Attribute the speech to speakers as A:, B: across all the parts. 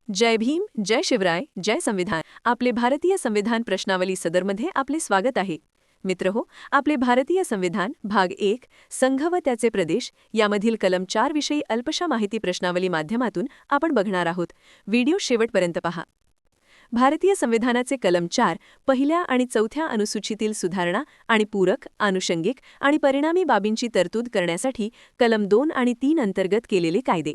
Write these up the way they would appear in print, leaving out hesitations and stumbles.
A: जय भीम, जय शिवराय, जय संविधान. आपले भारतीय संविधान प्रश्नावली सदरमध्ये आपले स्वागत आहे. मित्रहो, आपले भारतीय संविधान भाग 1 संघ व त्याचे प्रदेश यामधील कलम 4 विषयी अल्पशा माहिती प्रश्नावली माध्यमातून आपण बघणार आहोत. व्हिडिओ शेवटपर्यंत पहा. भारतीय संविधानाचे कलम 4 पहिल्या आणि चौथ्या अनुसूचीतील सुधारणा आणि पूरक, आनुषंगिक आणि परिणामी बाबींची तरतूद करण्यासाठी कलम 2 आणि 3 अंतर्गत केलेले कायदे.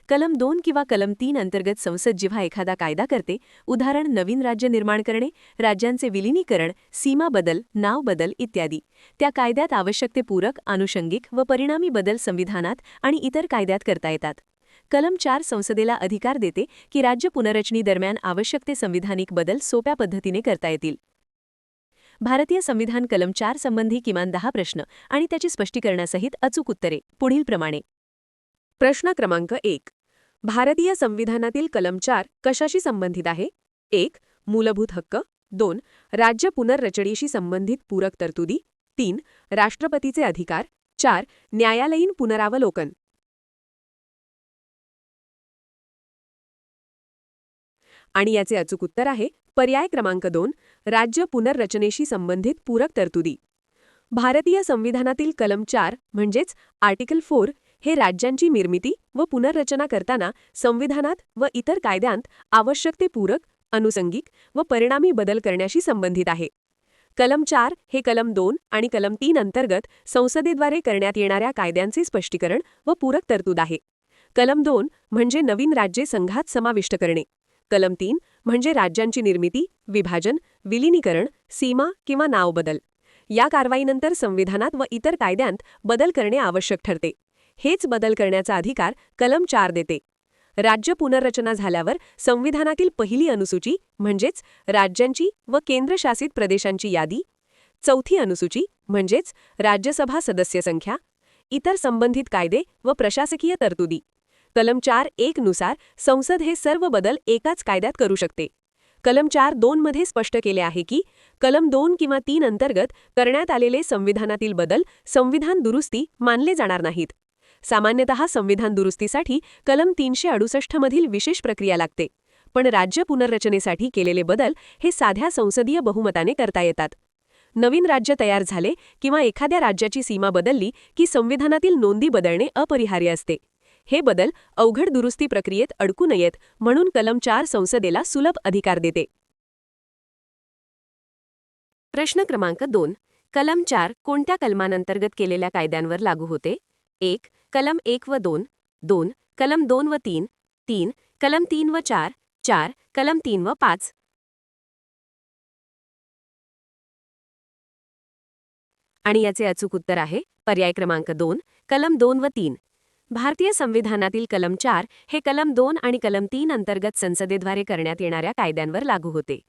A: कलम 2 किंवा कलम 3 अंतर्गत संसद जेव्हा एखादा कायदा करते, उदाहरण नवीन राज्य निर्माण करणे, राज्यांचे विलिनीकरण, सीमा बदल, नाव बदल इत्यादी, त्या कायद्यात आवश्यक ते पूरक, आनुषंगिक व परिणामी बदल संविधानात आणि इतर कायद्यात करता येतात. कलम 4 संसदेला अधिकार देते की राज्य पुनर्रचनेदरम्यान आवश्यक ते संविधानिक बदल सोप्या पद्धतीने करता येतील. भारतीय संविधान कलम 4 संबंधी किमान 10 प्रश्न आणि त्याची स्पष्टीकरणासहित अचूक उत्तरे पुढीलप्रमाणे. प्रश्न क्रमांक 1. भारतीय संविधानातील कलम 4 कशाशी संबंधित आहे? 1. मूलभूत हक्क. 2. राज्य पुनर्रचनेशी संबंधित पूरक तरतुदी. 3. राष्ट्रपतीचे अधिकार. 4. न्यायालयीन पुनरावलोकन. आणि याचे अचूक उत्तर आहे पर्याय क्रमांक 2. राज्य पुनर्रचनेशी संबंधित पूरक तरतुदी. भारतीय संविधानातील कलम 4 म्हणजेच आर्टिकल 4 हे राज्यांची निर्मिती व पुनर्रचना करताना संविधानात व इतर कायद्यांत आवश्यक ते पूरक, अनुषंगिक व परिणामी बदल करण्याशी संबंधित आहे. कलम 4 हे कलम 2 आणि कलम 3 अंतर्गत संसदेद्वारे करण्यात येणाऱ्या कायद्यांचे स्पष्टीकरण व पूरक तरतूद आहे. कलम 2 म्हणजे नवीन राज्ये संघात समाविष्ट करणे. कलम 3 म्हणजे राज्यांची निर्मिती, विभाजन, विलिनीकरण, सीमा किंवा नाव बदल. या कारवाईनंतर संविधानात व इतर कायद्यांत बदल करणे आवश्यक ठरते. हेच बदल करण्याचा अधिकार कलम 4 देते. राज्य पुनर्रचना झाल्यावर संविधानातील पहिली अनुसूची म्हणजेच राज्यांची व केंद्रशासित प्रदेशांची यादी, चौथी अनुसूची म्हणजेच राज्यसभा सदस्य संख्या, इतर संबंधित कायदे व प्रशासकीय तरतुदी. कलम 4.1 नुसार संसद हे सर्व बदल एकाच कायद्यात करू शकते. कलम 4.2 मध्ये स्पष्ट केले आहे की कलम 2 किंवा 3 अंतर्गत करण्यात आलेले संविधानातील बदल संविधान दुरुस्ती मानले जाणार नाहीत. सामान्यतः संविधान दुरुस्तीसाठी कलम 368 मधील विशेष प्रक्रिया लागते, पण राज्य पुनर्रचनेसाठी केलेले बदल हे साध्या संसदीय बहुमताने करता येतात. नवीन राज्य तयार झाले किंवा एखाद्या राज्याची सीमा बदलली की संविधानातील नोंदी बदलणे अपरिहार्य असते. हे बदल अवघड दुरुस्ती प्रक्रियेत अडकू नयेत म्हणून कलम 4 संसदेला सुलभ अधिकार देते. प्रश्न क्रमांक 2. कलम 4 कोणत्या कलमांतर्गत केलेल्या कायद्यांवर लागू होते? 1. कलम 1 व 2. 2. कलम 2 व 3. 3. कलम 3 व 4. 4. कलम 3 व 5. आणि याचे अचूक उत्तर आहे पर्याय क्रमांक 2. कलम 2 व 3. भारतीय संविधानातील कलम 4 हे कलम 2 आणि कलम 3 अंतर्गत संसदेद्वारे करण्यात येणाऱ्या कायद्यांवर लागू होते.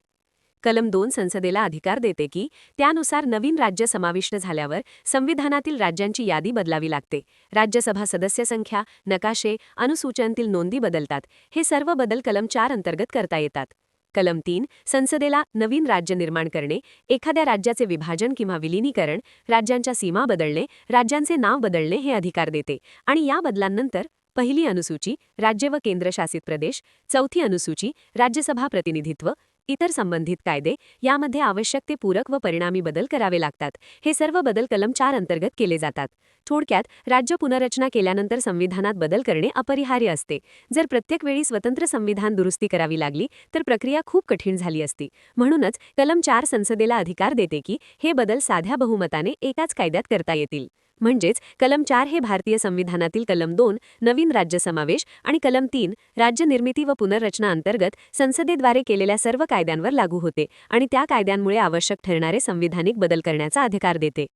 A: कलम 2 संसदेला अधिकार देते की त्यानुसार नवीन राज्य समाविष्ट झाल्यावर संविधानातील राज्यांची यादी बदलावी लागते. राज्यसभा सदस्य संख्या, नकाशे, अनुसूच्यांतील नोंदी बदलतात. हे सर्व बदल कलम 4 अंतर्गत करता येतात. कलम 3 संसदेला नवीन राज्य निर्माण करणे, एखाद्या राज्याचे विभाजन किंवा विलिनीकरण, राज्यांच्या सीमा बदलणे, राज्यांचे नाव बदलणे हे अधिकार देते आणि या बदलांनंतर पहिली अनुसूची राज्य व केंद्रशासित प्रदेश, चौथी अनुसूची राज्यसभा प्रतिनिधित्व, इतर संबंधित कायदे यामध्ये आवश्यक ते पूरक व परिणामी बदल करावे लागतात. हे सर्व बदल कलम 4 अंतर्गत केले जातात. थोडक्यात राज्य पुनर्रचना केल्यानंतर संविधानात बदल करणे अपरिहार्य असते. जर प्रत्येक वेळी स्वतंत्र संविधान दुरुस्ती करावी लागली तर प्रक्रिया खूप कठीण झाली असती. म्हणूनच कलम 4 संसदेला अधिकार देते की हे बदल साध्या बहुमताने एकाच कायद्यात करता येतील. म्हणजेच कलम 4 हे भारतीय संविधानातील कलम 2 नवीन राज्य समावेश आणि कलम 3 राज्य निर्मिती व पुनर्रचना अंतर्गत संसदेद्वारे केलेल्या सर्व कायद्यांवर लागू होते आणि त्या कायद्यांमुळे आवश्यक ठरणारे संविधानिक बदल करण्याचा अधिकार देते.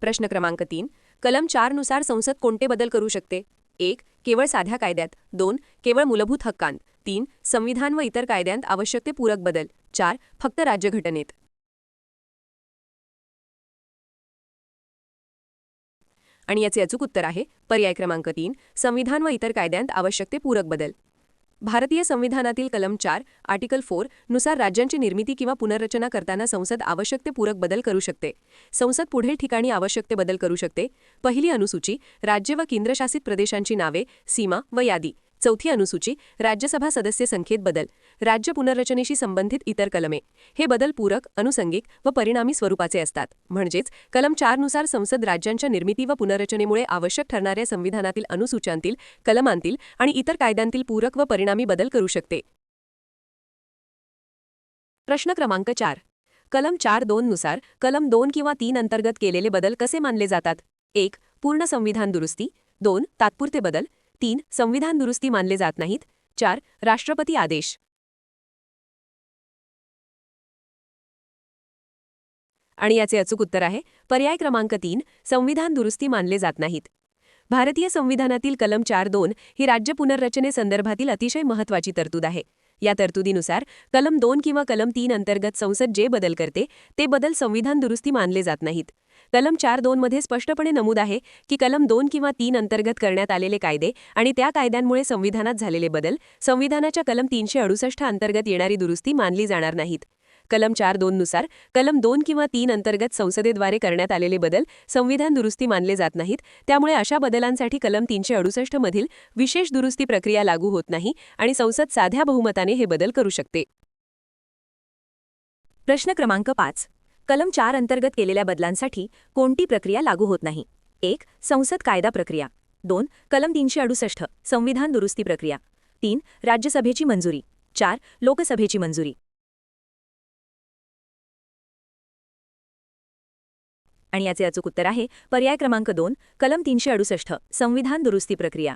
A: प्रश्न क्रमांक 3. कलम 4 नुसार संसद कोणते बदल करू शकते? 1. केवळ साध्या कायद्यात. 2. केवळ मूलभूत हक्कांत. 3. संविधान व इतर कायद्यांत आवश्यक ते पूरक बदल. 4. फक्त राज्यघटनेत. आणि याचे अचूक उत्तर आहे पर्याय क्रमांक 3. संविधान व इतर कायद्यांत आवश्यक ते पूरक बदल. भारतीय संविधानातील कलम 4 आर्टिकल 4 नुसार राज्यांची निर्मिती किंवा पुनर्रचना करताना संसद आवश्यक ते पूरक बदल करू शकते. संसद पुढील ठिकाणी आवश्यक ते बदल करू शकते. पहिली अनुसूची राज्य व केंद्रशासित प्रदेशांची नावे, सीमा व यादी. चौथी अनुसूची राज्यसभा सदस्य संख्येत बदल, राज्य पुनर्रचनेशी संबंधित इतर कलमे. हे बदल पूरक, अनुषंगिक व परिणामी स्वरूपाचे असतात. म्हणजेच कलम 4 नुसार संसद राज्यांच्या निर्मिती व पुनर्रचनेमुळे आवश्यक ठरणाऱ्या संविधानातील अनुसूच्यांतील, कलमांतील आणि इतर कायद्यांतील पूरक व परिणामी बदल करू शकते. प्रश्न क्रमांक 4. कलम 4(2) नुसार कलम 2 किंवा 3 अंतर्गत केलेले बदल कसे मानले जातात? 1. पूर्ण संविधान दुरुस्ती. 2. तात्पुरते बदल. 3. संविधान दुरुस्ती मानले जात नाहीत. 4. राष्ट्रपती आदेश. आणि याचे अचूक उत्तर आहे पर्याय क्रमांक 3. संविधान दुरुस्ती मानले जात नाहीत. भारतीय संविधानातील कलम 4(2) ही राज्य पुनर्रचनेसंदर्भातील अतिशय महत्त्वाची तरतूद आहे. या तरतुदीनुसार कलम 2 किंवा कलम 3 अंतर्गत संसद जे बदल करते ते बदल संविधान दुरुस्ती मानले जात नाहीत. कलम 4(2) मध्ये स्पष्टपणे नमूद आहे की कलम 2 किंवा 3 अंतर्गत करण्यात आलेले कायदे आणि त्या कायद्यांमुळे संविधानात झालेले बदल संविधानाच्या कलम 368 अंतर्गत येणारी दुरुस्ती मानली जाणार नाहीत. कलम 4(2) नुसार कलम 2 किंवा 3 अंतर्गत संसदेद्वारे करण्यात आलेले बदल संविधान दुरुस्ती मानले जात नाहीत. त्यामुळे अशा बदलांसाठी कलम 368 मधील विशेष दुरुस्ती प्रक्रिया लागू होत नाही आणि संसद साध्या बहुमताने हे बदल करू शकते. प्रश्न क्रमांक 5. कलम 4 अंतर्गत केलेल्या बदलांसाठी कोणती प्रक्रिया लागू होत नाही? 1. संसद कायदा प्रक्रिया. 2. कलम 368 संविधान दुरुस्ती प्रक्रिया. 3. राज्यसभेची मंजुरी. 4. लोकसभेची मंजुरी. आणि याचे अचूक उत्तर आहे पर्याय क्रमांक 2. कलम 368 संविधान दुरुस्ती प्रक्रिया.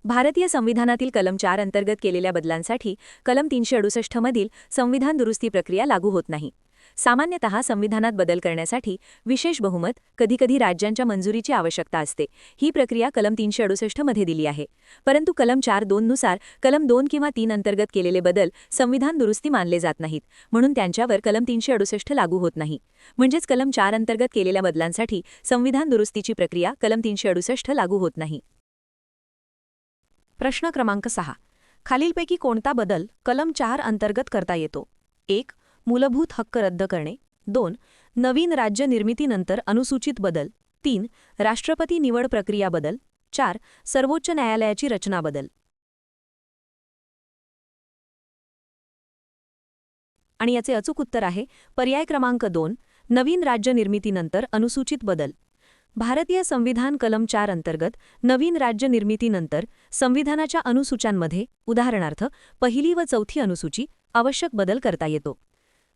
A: भारतीय संविधानातील कलम 4 अंतर्गत केलेल्या बदलांसाठी कलम 368 मधील संविधान दुरुस्ती प्रक्रिया लागू होत नाही. सामान्यतः संविधानात बदल करण्यासाठी विशेष बहुमत, कधीकधी राज्यांच्या मंजुरीची आवश्यकता असते. ही प्रक्रिया कलम 368 मध्ये दिली आहे. परंतु कलम 4(2) नुसार कलम 2 किंवा 3 अंतर्गत केलेले बदल संविधान दुरुस्ती मानले जात नाहीत, म्हणून त्यांच्यावर कलम 368 लागू होत नाही. म्हणजेच कलम 4 अंतर्गत केलेल्या बदलांसाठी संविधान दुरुस्तीची प्रक्रिया कलम 368 लागू होत नाही. प्रश्न क्रमांक 6. खालीलपैकी कोणता बदल कलम 4 अंतर्गत करता येतो? 1. मूलभूत हक्क रद्द करणे. 2. नवीन राज्य निर्मितीनंतर अनुसूचित बदल. 3. राष्ट्रपती निवड प्रक्रिया बदल. 4. सर्वोच्च न्यायालयाची रचना बदल. आणि याचे अचूक उत्तर आहे पर्याय क्रमांक 2. नवीन राज्य निर्मितीनंतर अनुसूचित बदल. भारतीय संविधान कलम 4 अंतर्गत नवीन राज्य निर्मितीनंतर संविधानाच्या अनुसूच्यांमध्ये उदाहरणार्थ पहिली व चौथी अनुसूची आवश्यक बदल करता येतो.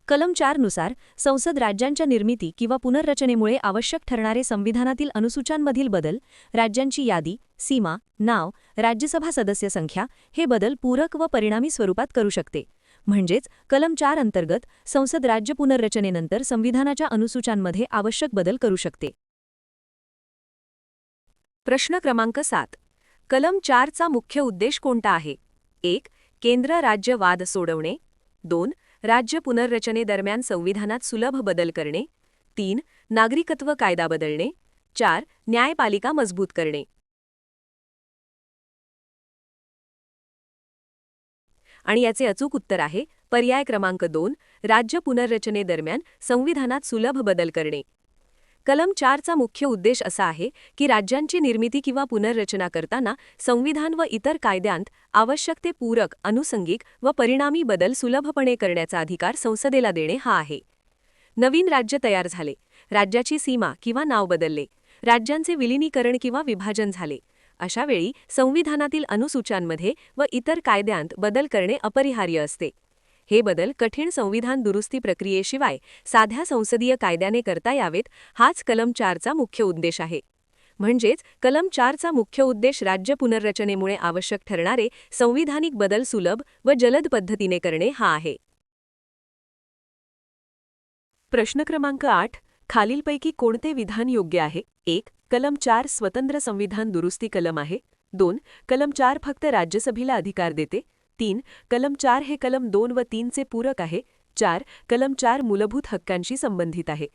A: कलम 4 नुसार संसद राज्यांच्या निर्मिती किंवा पुनर्रचनेमुळे आवश्यक ठरणारे संविधानातील अनुसूच्यांमधील बदल, राज्यांची यादी, सीमा, नाव, राज्यसभा सदस्य संख्या हे बदल पूरक व परिणामी स्वरूपात करू शकते. म्हणजेच कलम 4 अंतर्गत संसद राज्य पुनर्रचनेनंतर संविधानाच्या अनुसूच्यांमध्ये आवश्यक बदल करू शकते. प्रश्न क्रमांक 7. कलम 4 चा मुख्य उद्देश कोणता आहे? 1. केंद्र राज्य वाद सोडवणे. 2. राज्य पुनर्रचनेदरम्यान संविधानात सुलभ बदल करणे. 3. नागरिकत्व कायदा बदलणे. 4. न्यायपालिका मजबूत करणे. आणि याचे अचूक उत्तर आहे पर्याय क्रमांक 2. राज्य पुनर्रचनेदरम्यान संविधानात सुलभ बदल करणे. कलम 4 चा मुख्य उद्देश असा आहे की राज्यांची निर्मिती किंवा पुनर्रचना करताना संविधान व इतर कायद्यांत आवश्यक ते पूरक, अनुषंगिक व परिणामी बदल सुलभपणे करण्याचा अधिकार संसदेला देणे हा आहे. नवीन राज्य तयार झाले, राज्याची सीमा किंवा नाव बदलले, राज्यांचे विलीनीकरण किंवा विभाजन झाले, अशा वेळी संविधानातील अनुसूच्यांमध्ये व इतर कायद्यांत बदल करणे अपरिहार्य असते. हे बदल कठीण संविधान दुरुस्ती प्रक्रियेशिवाय साध्या संसदीय कायद्याने करता यावेत हाच कलम 4 चा मुख्य उद्देश आहे. म्हणजेच कलम 4 चा मुख्य उद्देश राज्य पुनर्रचनेमुळे आवश्यक ठरणारे संविधानिक बदल सुलभ व जलद पद्धतीने करणे हा आहे. प्रश्न क्रमांक 8. खालीलपैकी कोणते विधान योग्य आहे? 1. कलम 4 स्वतंत्र संविधान दुरुस्ती कलम आहे. 2. कलम 4 फक्त राज्यसभेला अधिकार देते. 3. कलम 4 हे कलम 2 व 3 चे पूरक आहे. 4. कलम 4 मूलभूत हक्कांशी संबंधित आहे.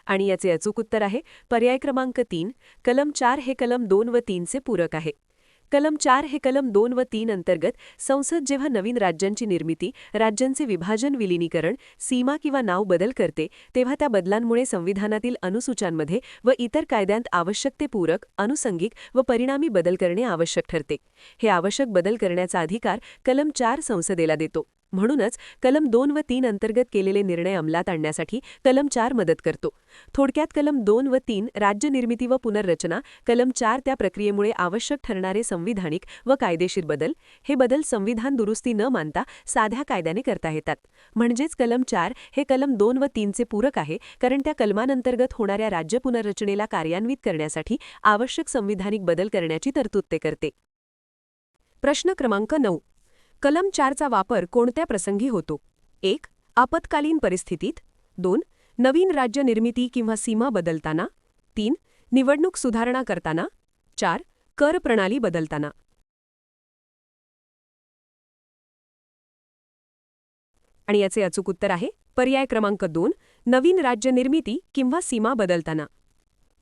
A: आणि याचे अचूक उत्तर आहे पर्याय क्रमांक 3. कलम 4 हे कलम 2 व 3 चे पूरक आहे. कलम 4 हे कलम 2 व 3 अंतर्गत संसद जेव्हा नवीन राज्यांची निर्मिती, राज्यांचे विभाजन, विलिनीकरण, सीमा किंवा नाव बदल करते, तेव्हा त्या बदलांमुळे संविधानातील अनुसूच्यांमध्ये व इतर कायद्यांत आवश्यक ते पूरक, अनुषंगिक व परिणामी बदल करणे आवश्यक ठरते. हे आवश्यक बदल करण्याचा अधिकार कलम 4 संसदेला देतो. म्हणूनच कलम 2 व 3 अंतर्गत केलेले निर्णय अंमलात आणण्यासाठी कलम 4 मदत करतो. थोडक्यात कलम 2 व 3 राज्य निर्मिती व पुनर्रचना, कलम 4 त्या प्रक्रियेमुळे आवश्यक ठरणारे संविधानिक व कायदेशीर बदल. हे बदल संविधान दुरुस्ती न मानता साध्या कायद्याने करता येतात. म्हणजेच कलम 4 हे कलम 2 व 3 चे पूरक आहे, कारण त्या कलमांतर्गत होणाऱ्या राज्य पुनर्रचनेला कार्यान्वित करण्यासाठी आवश्यक संविधानिक बदल करण्याची तरतूद ते करते. प्रश्न क्रमांक 9. कलम 4चा वापर कोणत्या प्रसंगी होतो? 1. आपत्कालीन परिस्थितीत. 2. नवीन राज्य निर्मिती किंवा सीमा बदलताना. 3. निवडणूक सुधारणा करताना. 4. कर प्रणाली बदलताना. आणि याचे अचूक उत्तर आहे पर्याय क्रमांक 2. नवीन राज्य निर्मिती किंवा सीमा बदलताना.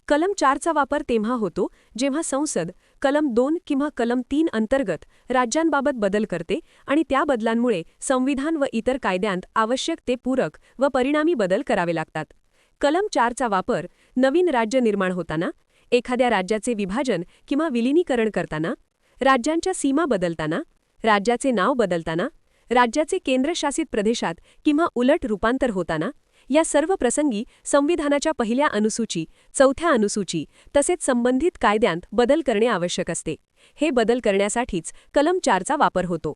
A: कलम 4चा वापर तेव्हा होतो जेव्हा संसद कलम 2 किंवा कलम 3 अंतर्गत राज्यांबाबत बदल करते आणि त्या बदलांमुळे संविधान व इतर कायद्यांत आवश्यक ते पूरक व परिणामी बदल करावे लागतात. कलम 4चा वापर नवीन राज्य निर्माण होताना, एखाद्या राज्याचे विभाजन किंवा विलिनीकरण करताना, राज्यांच्या सीमा बदलताना, राज्याचे नाव बदलताना, राज्याचे केंद्रशासित प्रदेशात किंवा उलट रूपांतर होताना, या सर्व प्रसंगी संविधानाच्या पहिल्या अनुसूची, चौथ्या अनुसूची तसेच संबंधित कायद्यांत बदल करणे आवश्यक असते. हे बदल करण्यासाठीच कलम 4चा वापर होतो.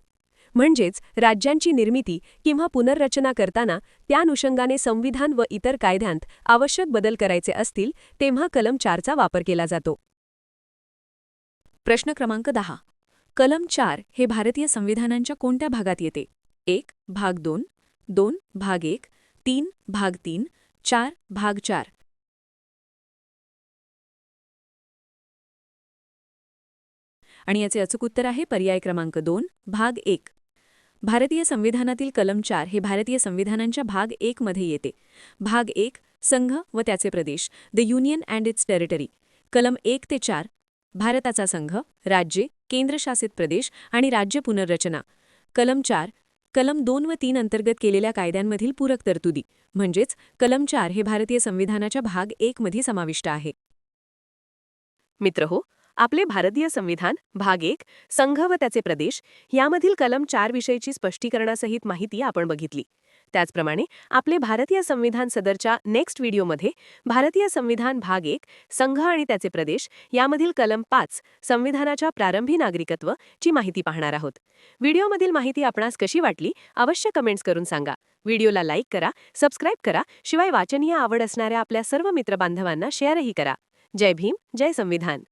A: म्हणजेच राज्यांची निर्मिती किंवा पुनर्रचना करताना त्या अनुषंगाने संविधान व इतर कायद्यांत आवश्यक बदल करायचे असतील तेव्हा कलम 4चा वापर केला जातो. प्रश्न क्रमांक 10. कलम 4 हे भारतीय संविधानाच्या कोणत्या भागात येते? 1. भाग 2. 2. भाग 1. 3. भाग 3. 4. भाग 4. आणि याचे अचूक उत्तर आहे पर्याय क्रमांक 2. भाग 1. भारतीय संविधानातील कलम 4 हे भारतीय संविधानाच्या भाग 1 मध्ये येते. भाग 1. संघ व त्याचे प्रदेश, the union and its territory. कलम 1 ते 4. भारताचा संघ, राज्ये, केंद्रशासित प्रदेश आणि राज्य पुनर्रचना. कलम 4. कलम 2 व 3 अंतर्गत केलेल्या कायद्यांमधील पूरक तरतुदी. म्हणजेच कलम 4 हे भारतीय संविधानाच्या भाग 1 मध्ये समाविष्ट आहे. मित्रहो, आपले भारतीय संविधान भाग 1 संघ व त्याचे प्रदेश यामधील कलम 4 विषयीची स्पष्टीकरणासहित माहिती आपण बघितली. त्याचप्रमाणे आपले भारतीय संविधान सदरच्या नेक्स्ट व्हिडिओमध्ये भारतीय संविधान भाग 1 संघ आणि त्याचे प्रदेश यामधील कलम 5 संविधानाच्या प्रारंभी नागरिकत्व ची माहिती पाहणार आहोत. व्हिडिओमधील माहिती आपणास कशी वाटली अवश्य कमेंट्स करून सांगा. व्हिडिओला लाईक करा, सबस्क्राईब करा, शिवाय वाचनीय आवड असणाऱ्या आपल्या सर्व मित्रबांधवांना शेअरही करा. जय भीम, जय संविधान.